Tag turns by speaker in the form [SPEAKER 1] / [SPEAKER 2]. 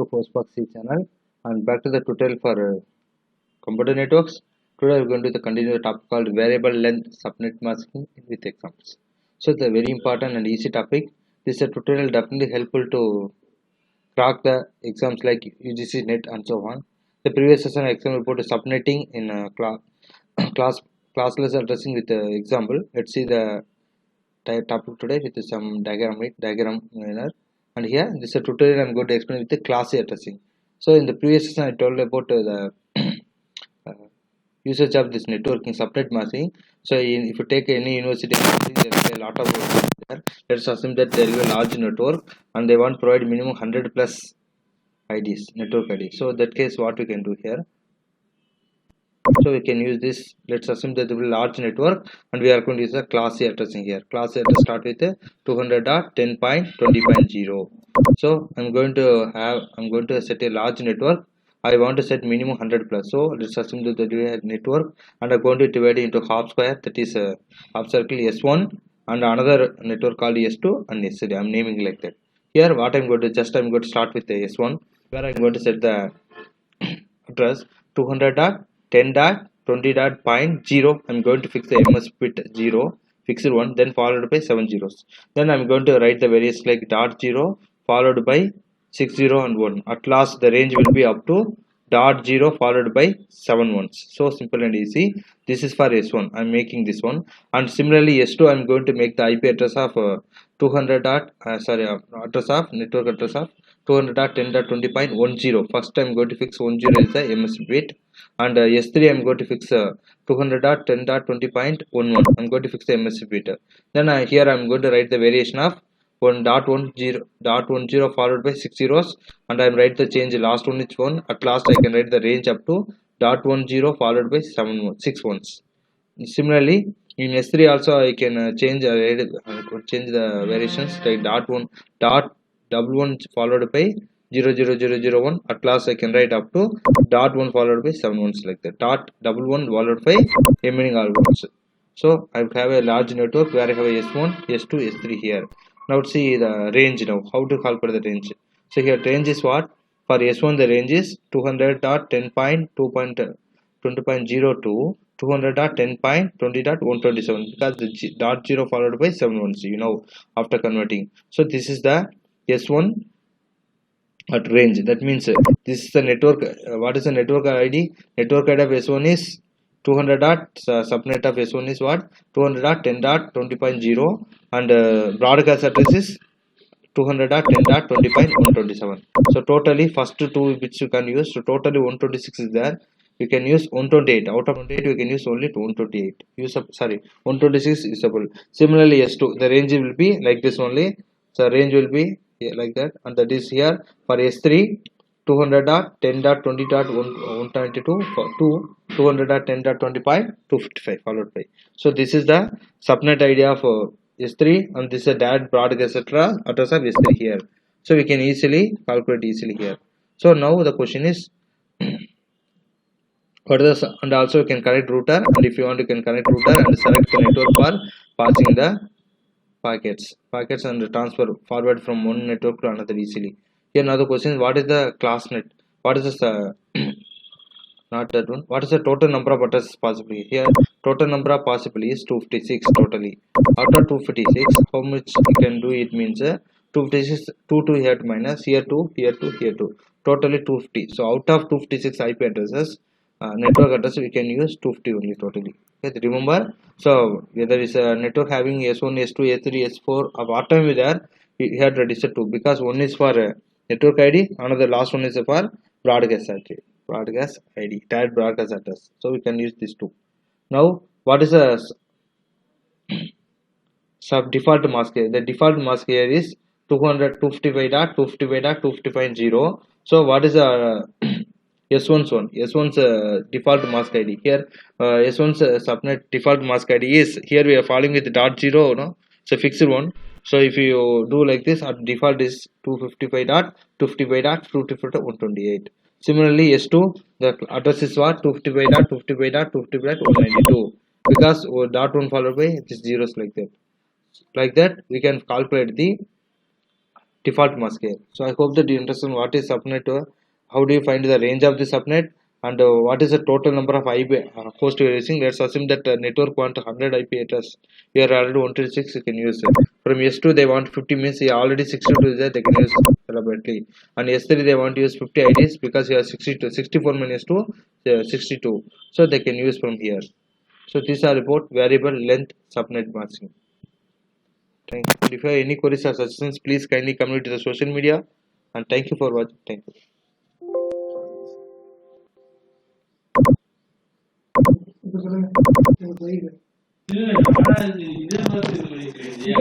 [SPEAKER 1] to Postbox channel and back to the tutorial for computer networks. Today we are going to continue the topic called variable length subnet masking with examples. So it's a very important and easy topic. This tutorial definitely helpful to crack the exams like UGC NET and so on. The previous session exam report is subnetting in class classless addressing with example. Let's see the topic today with some diagram manner. And here this is a tutorial I'm going to explain with the class addressing. So in the previous session I told about the uh, usage of this networking subnet masking. So if you take any university, there will be a lot of work there. Let's assume that there is a large network and they want to provide minimum 100 plus IDs, network ID. So in that case what we can do here, so we can use this. Let's assume that there will be a large network and we are going to use the class A addressing here. Class A address start with 200.10.20.0. so I'm going to set a large network. I want to set minimum 100 plus. So let's assume that there is a network and I'm going to divide it into half square, that is half circle S1 and another network called S2 and S3. I'm naming like that. Here what I'm going to I'm going to start with the S1 where I'm going to set the address 200.10.20.0. I'm going to fix the MS bit 0, fix it 1, then followed by 7 zeros. Then I'm going to write the various like dot 0 followed by 6 0 and 1. At last the range will be up to dot 0 followed by 7 ones. So simple and easy. This is for S1. I'm making this one. And similarly S2 I'm going to make the IP address of 200 address of network address of 200.10.20.10. First I'm going to fix 10 is the MS bit, and S3 I'm going to fix 200.10.20.11. I'm going to fix the MS bit. Then here I'm going to write the variation of 1.10 followed by 6 zeros, and I'm write the change last one is 1. At last I can write the range up to 0.10 followed by 6 ones. Similarly in S3 also I can change the variations like dot 1 dot double 1 followed by 00001. At last I can write up to dot 1 followed by 7 ones like that. Dot double 1 followed by remaining all ones. So I have a large network where I have a S1, S2, S3 here. Now see the range now. How to calculate the range? So here range is what? For S1 the range is 200.10.20.02 200.10.20.127 because the dot 0 followed by 7 ones, after converting. So this is the S1 at range. That means this is the network. What is the network ID? Network ID of S1 is 200 subnet of S1 is what? 200.10.20.0 and broadcast address is 200.10.20.127. So totally first two bits you can use. So totally 126 is there. You can use 128. Out of 128 you can use only 128. 126 usable. Similarly S2 the range will be like this only. So range will be like that, and that is here for S3 200.10.20.192 for 200.10.20.255 followed by. So this is the subnet idea of S3 and this is a DAT broadcast etc. address of S3 here. So we can easily calculate here. So now the question is and also you can connect router, and if you want you can connect router and select the network for passing the packets and transfer forward from one network to another easily. Here now the question is what is the class net? What is this not that one. What is the total number of addresses possible? Here total number of possible is 256 totally. Out of 256 how much you can do it means 256 2 here minus here 2 here 2 here 2 totally 250. So out of 256 IP addresses network address we can use 250 only totally. Okay, remember, so whether it's a network having S1, S2, S3, S4 of what time we there we had registered 2 because one is for network ID, another last one is for broadcast ID, tied broadcast address. So we can use these two. Now what is a sub default mask here? The default mask here is 255.255.255.0. So what is the S1's default mask ID here? S1's subnet default mask ID is here we are following with dot 0, no? So fixed one. So if you do like this, our default is 255.255.255.128. Similarly S2 the address is what? 255.255.255.192 because dot 1 followed by this zeros like that. Like that we can calculate the default mask here. So I hope that you understand what is subnet, how do you find the range of the subnet, and what is the total number of IP host you are using. Let's assume that network want 100 IP address. You are already 126, you can use it. From S2 they want 50, means you already 62 is there, they can use collaboratively. And S3 they want to use 50 IDs because you are 62, 64 minus 2, 62. So they can use from here. So these are about variable length subnet masking. Thank you. If you have any queries or suggestions, please kindly communicate to the social media. And thank you for watching. Thank you.